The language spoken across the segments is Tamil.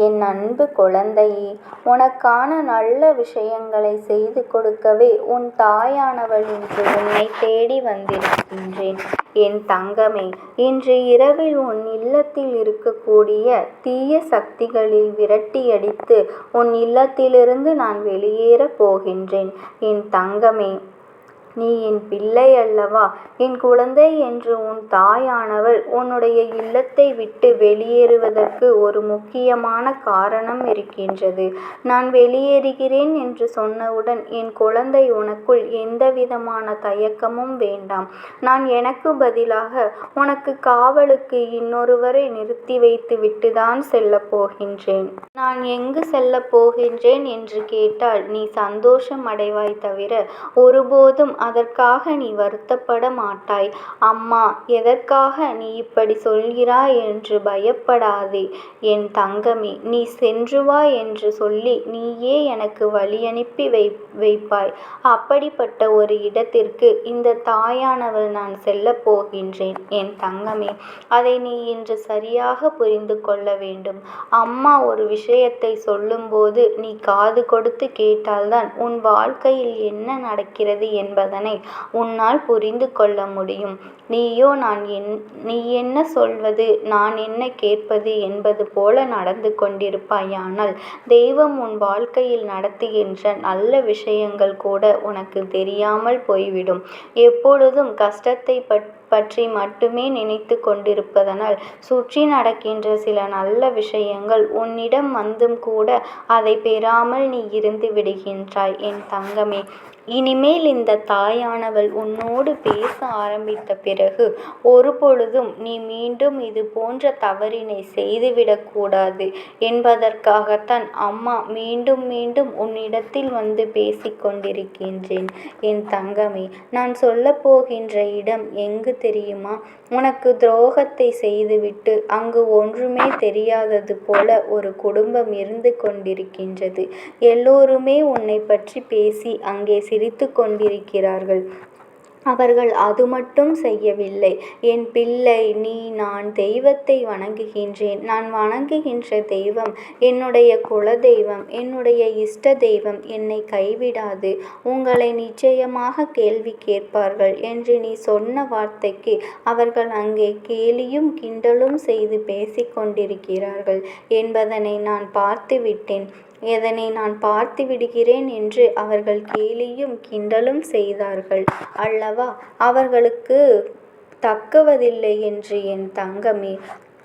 என் அன்பு குழந்தையே, உனக்கான நல்ல விஷயங்களை செய்து கொடுக்கவே உன் தாயானவள் இன்று உன்னை தேடி வந்திருக்கின்றேன். என் தங்கமே, இன்று இரவில் உன் இல்லத்தில் இருக்கக்கூடிய தீய சக்திகளை விரட்டியடித்து உன் இல்லத்திலிருந்து நான் வெளியேறப் போகின்றேன். என் தங்கமே, நீ என் பிள்ளை அல்லவா? என் குழந்தை என்று உன் தாயானவள் உன்னுடைய இல்லத்தை விட்டு வெளியேறுவதற்கு ஒரு முக்கியமான காரணம் இருக்கின்றது. நான் வெளியேறுகிறேன் என்று சொன்னவுடன் என் குழந்தை, உனக்குள் எந்தவிதமான தயக்கமும் வேண்டாம். நான் எனக்கு பதிலாக உனக்கு காவலுக்கு இன்னொருவரை நிறுத்தி வைத்து விட்டுதான் செல்லப் போகின்றேன். நான் எங்கு செல்லப் போகின்றேன் என்று கேட்டால் நீ சந்தோஷம் அடைவாய் தவிர ஒருபோதும் அதற்காக நீ வருத்தப்பட மாட்டாய். அம்மா, எதற்காக நீ இப்படி சொல்கிறாய் என்று பயப்படாதே என் தங்கமே. நீ சென்று வா என்று சொல்லி நீயே எனக்கு வழியனுப்பி வைப்பாய். அப்படிப்பட்ட ஒரு இடத்திற்கு இந்த தாயானவள் நான் செல்லப் போகின்றேன் என் தங்கமே. அதை நீ இன்று சரியாக புரிந்து கொள்ள வேண்டும். அம்மா ஒரு விஷயத்தை சொல்லும்போது நீ காது கொடுத்து கேட்டால்தான் உன் வாழ்க்கையில் என்ன நடக்கிறது என்பதனை உன்னால் புரிந்து கொள்ள முடியும். நீயோ நீ என்ன சொல்வது, நான் என்ன கேட்பது என்பது போல நடந்து கொண்டிருப்பாயானால் தெய்வம் உன் வாழ்க்கையில் நடத்துகின்ற நல்ல விஷயங்கள் கூட உனக்கு தெரியாமல் போய்விடும். எப்பொழுதும் கஷ்டத்தை பற்றி மட்டுமே நினைத்து கொண்டிருப்பதனால் சுற்றி நடக்கின்ற சில நல்ல விஷயங்கள் உன்னிடம் வந்தும் கூட அதை பெறாமல் நீ இருந்து விடுகின்றாய் என் தங்கமே. இனிமேல் இந்த தாயானவள் உன்னோடு பேச ஆரம்பித்த பிறகு ஒரு பொழுதும் நீ மீண்டும் இது போன்ற தவறினை செய்துவிடக்கூடாது என்பதற்காகத்தான் அம்மா மீண்டும் மீண்டும் உன்னிடத்தில் வந்து பேசிக் கொண்டிருக்கின்றேன் என் தங்கமே. நான் சொல்லப் போகின்ற இடம் எங்கு தெரியுமா? உனக்கு துரோகத்தை செய்துவிட்டு அங்கு ஒன்றுமே தெரியாதது போல ஒரு குடும்பம் இருந்து கொண்டிருக்கின்றது. எல்லோருமே உன்னை பற்றி பேசி அங்கே சிரித்து கொண்டிருக்கிறார்கள். அவர்கள் அது மட்டும் செய்யவில்லை என் பிள்ளை. நான் தெய்வத்தை வணங்குகின்றேன். நான் வணங்குகின்ற தெய்வம் என்னுடைய குலதெய்வம், என்னுடைய இஷ்ட தெய்வம் என்னை கைவிடாது. உங்களை நிச்சயமாக கேள்வி கேட்பார்கள் என்று நீ சொன்ன வார்த்தைக்கு அவர்கள் அங்கே கேலியும் கிண்டலும் செய்து பேசிக் கொண்டிருக்கிறார்கள் என்பதனை நான் பார்த்து விட்டேன். எதனை நான் பார்த்து விடுகிறேன் என்று அவர்கள் கேலியும் கிண்டலும் செய்தார்கள் அல்லவா? அவர்களுக்கு தக்கவதில்லை என்று என் தங்கமே.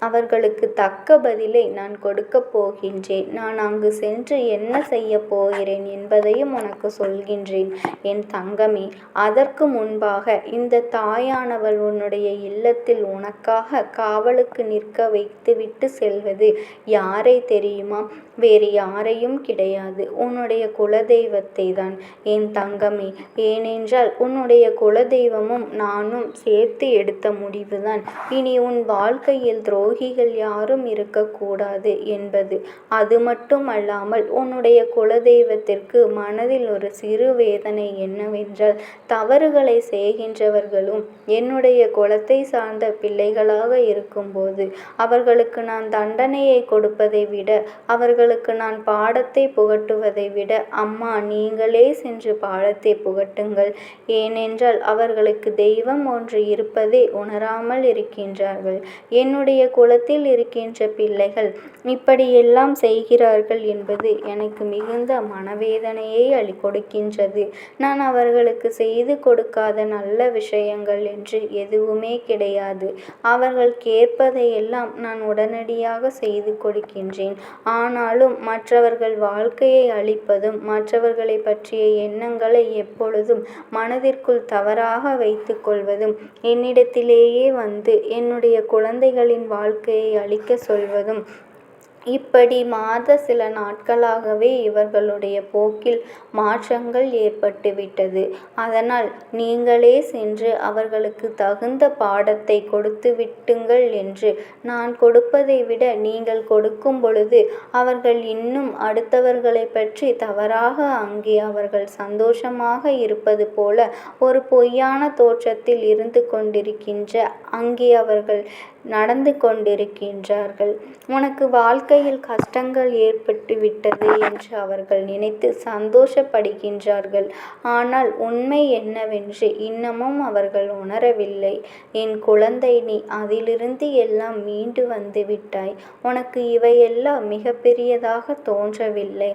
அவர்களுக்கு தக்க பதிலை நான் கொடுக்கப் போகின்றேன். நான் அங்கு சென்று என்ன செய்ய போகிறேன் என்பதையும் உனக்கு சொல்கின்றேன் என் தங்கமே. அதற்கு முன்பாக இந்த தாயானவள் உன்னுடைய இல்லத்தில் உனக்காக காவலுக்கு நிற்க வைத்துவிட்டு செல்வது யாரை தெரியுமா? வேறு யாரையும் கிடையாது, உன்னுடைய குலதெய்வத்தை தான் என் தங்கமே. ஏனென்றால் உன்னுடைய குலதெய்வமும் நானும் சேர்த்து எடுத்த முடிவுதான் இனி உன் வாழ்க்கையில் துரோகிகள் யாரும் இருக்கக்கூடாது என்பது. அது மட்டும் அல்லாமல் உன்னுடைய குலதெய்வத்திற்கு மனதில் ஒரு சிறு வேதனை என்னவென்றால் தவறுகளை செய்கின்றவர்களும் என்னுடைய குலத்தை சார்ந்த பிள்ளைகளாக இருக்கும்போது அவர்களுக்கு நான் தண்டனையை கொடுப்பதை விட, அவர்களுக்கு நான் பாடத்தை புகட்டுவதை விட, அம்மா நீங்களே சென்று பாடத்தை புகட்டுங்கள். ஏனென்றால் அவர்களுக்கு தெய்வம் ஒன்று இருப்பதை உணராமல் இருக்கின்றார்கள். என்னுடைய குலத்தில் இருக்கின்ற பிள்ளைகள் இப்படியெல்லாம் செய்கிறார்கள் என்பது எனக்கு மிகுந்த மனவேதனையை கொடுக்கின்றது. நான் அவர்களுக்கு செய்து கொடுக்காத நல்ல விஷயங்கள் என்று எதுவுமே கிடையாது. அவர்கள் கேட்பதையெல்லாம் நான் உடனடியாக செய்து கொடுக்கின்றேன். ஆனாலும் மற்றவர்கள் வாழ்க்கையை அழிப்பதும் மற்றவர்களை பற்றிய எண்ணங்களை எப்பொழுதும் மனதிற்குள் தவறாக வைத்து கொள்வதும், என்னிடத்திலேயே வந்து என்னுடைய குழந்தைகளின் வாழ்க்கையை அழிக்க சொல்வதும், இப்படி சில நாட்களாகவே இவர்களுடைய போக்கில் மாற்றங்கள் ஏற்பட்டுவிட்டது. அதனால் நீங்களே சென்று அவர்களுக்கு தகுந்த பாடத்தை கொடுத்து விட்டுங்கள் என்று நான் கொடுப்பதை விட நீங்கள் கொடுக்கும் பொழுது அவர்கள் இன்னும் அடுத்தவர்களை பற்றி தவறாக அங்கே அவர்கள் சந்தோஷமாக இருப்பது போல ஒரு பொய்யான தோற்றத்தில் இருந்து கொண்டிருக்கின்ற அங்கே அவர்கள் நடந்து கொண்டிருக்கின்றார்கள். உனக்கு வாழ்க்கையில் கஷ்டங்கள் ஏற்பட்டு விட்டது என்று அவர்கள் நினைத்து சந்தோஷப்படுகின்றார்கள். ஆனால் உண்மை என்னவென்று இன்னமும் அவர்கள் உணரவில்லை. என் குழந்தை, நீ அதிலிருந்து எல்லாம் மீண்டு வந்து விட்டாய். உனக்கு இவையெல்லாம் மிகப்பெரியதாக தோன்றவில்லை.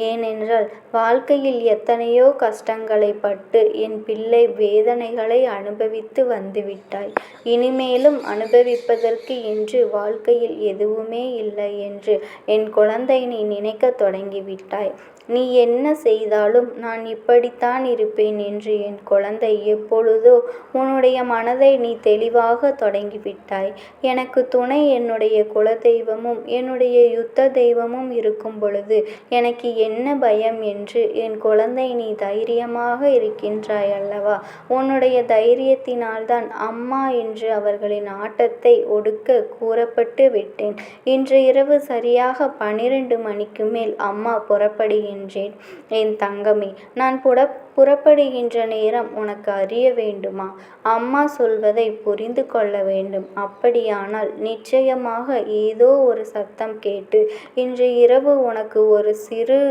ஏனென்றால் வாழ்க்கையில் எத்தனையோ கஷ்டங்களை பட்டு என் பிள்ளை வேதனைகளை அனுபவித்து வந்துவிட்டாய். இனிமேலும் அனுபவிப்பதற்கு என்று வாழ்க்கையில் எதுவுமே இல்லை என்று என் குழந்தை நீ நினைக்கத் தொடங்கிவிட்டாய். நீ என்ன செய்தாலும் நான் இப்படித்தான் இருப்பேன் என்று என் குழந்தை எப்பொழுதோ உன்னுடைய மனதை நீ தெளிவாக தொடங்கிவிட்டாய். எனக்கு துணை என்னுடைய குலதெய்வமும் என்னுடைய யுத்த தெய்வமும் இருக்கும் பொழுது எனக்கு என்ன பயம் என்று என் குழந்தை நீ தைரியமாக இருக்கின்றாய் அல்லவா? உன்னுடைய தைரியத்தினால்தான் அம்மா என்று அவர்களின் ஆட்டத்தை ஒடுக்க கூறப்பட்டு விட்டேன். இன்று இரவு சரியாக 12 மணிக்கு மேல் அம்மா புறப்படுகின்றேன். என் தங்கமே, நான் புறப்படுகின்ற நேரம் உனக்கு அறிய வேண்டுமா? அம்மா சொல்வதை புரிந்து கொள்ள வேண்டும். அப்படியானால் நிச்சயமாக ஏதோ ஒரு சத்தம் கேட்டு இன்று இரவு உனக்கு ஒரு சிறு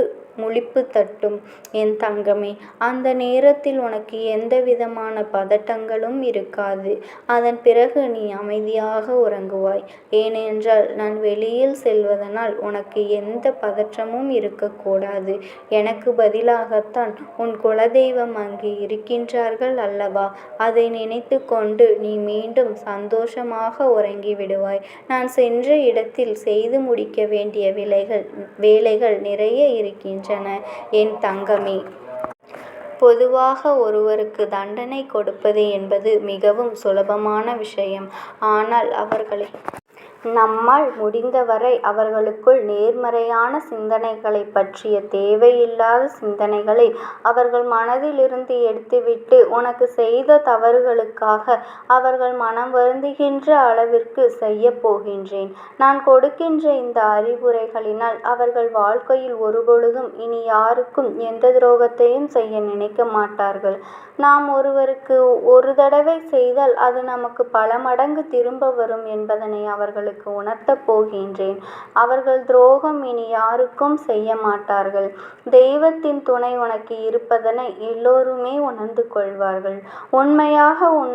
முழிப்பு தட்டும். என் தங்கமே, அந்த நேரத்தில் உனக்கு எந்த விதமான பதட்டங்களும் இருக்காது. அதன் பிறகு நீ அமைதியாக உறங்குவாய். ஏனென்றால் நான் வெளியில் செல்வதனால் உனக்கு எந்த பதற்றமும் இருக்கக்கூடாது. எனக்கு பதிலாகத்தான் உன் குலதெய்வம் அங்கே இருக்கின்றார்கள் அல்லவா? அதை நினைத்து கொண்டு நீ மீண்டும் சந்தோஷமாக உறங்கி விடுவாய். நான் சென்ற இடத்தில் செய்து முடிக்க வேண்டிய வேலைகள் நிறைய இருக்கின்றன. என் தங்கமே, பொதுவாக ஒருவருக்கு தண்டனை கொடுப்பது என்பது மிகவும் சுலபமான விஷயம். ஆனால் அவர்களை நம்மால் முடிந்தவரை அவர்களுக்குள் நேர்மறையான சிந்தனைகளை பற்றிய தேவையில்லாத சிந்தனைகளை அவர்கள் மனதிலிருந்து எடுத்துவிட்டு உனக்கு செய்த தவறுகளுக்காக அவர்கள் மனம் வருந்துகின்ற அளவிற்கு செய்ய போகின்றேன். நான் கொடுக்கின்ற இந்த அறிவுரைகளினால் அவர்கள் வாழ்க்கையில் ஒருபொழுதும் இனி யாருக்கும் எந்த துரோகத்தையும் செய்ய நினைக்க மாட்டார்கள். நாம் ஒருவருக்கு ஒரு தடவை செய்தால் அது நமக்கு பல மடங்கு திரும்ப வரும் என்பதனை அவர்களுக்கு உணர்த்தப் போகின்றேன். அவர்கள் துரோகம் இனி யாருக்கும் செய்ய மாட்டார்கள். தெய்வத்தின் துணை உனக்கு இருப்பதனை எல்லோருமே உணர்ந்து கொள்வார்கள். உண்மையாகவும்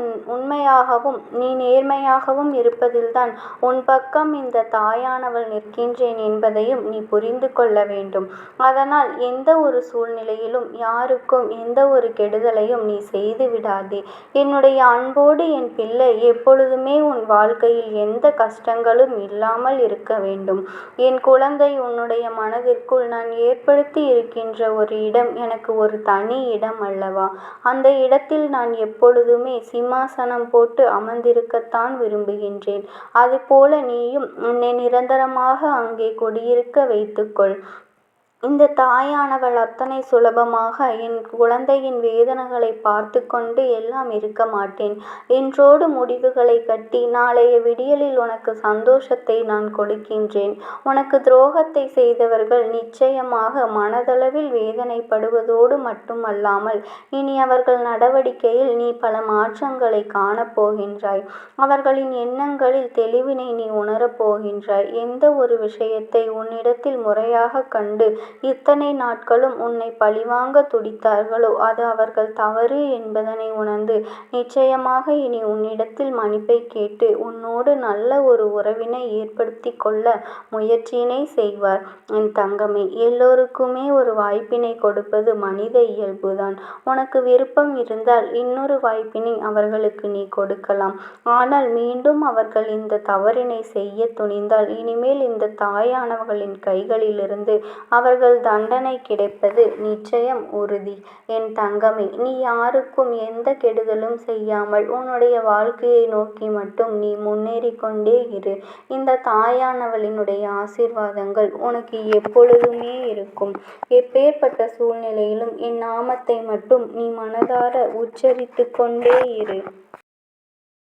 நீ நேர்மையாகவும் இருப்பதில்தான் உன் பக்கம் இந்த தாயானவள் நிற்கின்றேன் என்பதையும் நீ புரிந்து கொள்ள வேண்டும். அதனால் எந்த ஒரு சூழ்நிலையிலும் யாருக்கும் எந்த ஒரு கெடுதலையும் நீ செய்து விடாதே. என்னுடைய அன்போடு என் பிள்ளை எப்பொழுதுமே உன் வாழ்க்கையில் எந்த கஷ்டங்களும் இல்லாமல் இருக்க வேண்டும். என் குழந்தை, உன்னுடைய மனதிற்குள் நான் ஏற்படுத்தி இருக்கின்ற ஒரு இடம் எனக்கு ஒரு தனி இடம் அல்லவா? அந்த இடத்தில் நான் எப்பொழுதுமே சிம்மாசனம் போட்டு அமர்ந்திருக்கத்தான் விரும்புகின்றேன். அதுபோல நீயும் என்னை நிரந்தரமாக அங்கே குடியிருக்க வைத்துக்கொள். இந்த தாயானவள் அத்தனை சுலபமாக என் குழந்தையின் வேதனைகளை பார்த்து கொண்டு எல்லாம் இருக்க மாட்டேன். இன்றோடு முடிவுகளை கட்டி நாளைய விடியலில் உனக்கு சந்தோஷத்தை நான் கொடுக்கின்றேன். உனக்கு துரோகத்தை செய்தவர்கள் நிச்சயமாக மனதளவில் வேதனைப்படுவதோடு மட்டுமல்லாமல் இனி அவர்கள் நடவடிக்கையில் நீ பல மாற்றங்களை காணப்போகின்றாய். அவர்களின் எண்ணங்களில் தெளிவினை நீ உணரப் போகின்றாய். எந்த ஒரு விஷயத்தை உன்னிடத்தில் முறையாக கண்டு இத்தனை நாட்களும் உன்னை பழிவாங்க துடித்தார்களோ அது அவர்கள் தவறு என்பதனை உணர்ந்து நிச்சயமாக இனி உன்னிடத்தில் மன்னிப்பை கேட்டு உன்னோடு நல்ல ஒரு உறவினை ஏற்படுத்தி கொள்ள முயற்சியினை செய்வார். என் தங்கமே, எல்லோருக்குமே ஒரு வாய்ப்பினை கொடுப்பது மனித இயல்புதான். உனக்கு விருப்பம் இருந்தால் இன்னொரு வாய்ப்பினை அவர்களுக்கு நீ கொடுக்கலாம். ஆனால் மீண்டும் அவர்கள் இந்த தவறினை செய்ய துணிந்தால் இனிமேல் இந்த தாயானவர்களின் கைகளிலிருந்து அவர்கள் தண்டனை கிடைப்பது நிச்சயம் உறுதி. என் தங்கமே, நீ யாருக்கும் எந்த கெடுதலும் செய்யாமல் உன்னுடைய வாழ்க்கையை நோக்கி மட்டும் நீ முன்னேறி கொண்டே இரு. இந்த தாயானவளினுடைய ஆசீர்வாதங்கள் உனக்கு எப்பொழுதுமே இருக்கும். எப்பேற்பட்ட சூழ்நிலையிலும் என் நாமத்தை மட்டும் நீ மனதார உச்சரித்து கொண்டே இரு.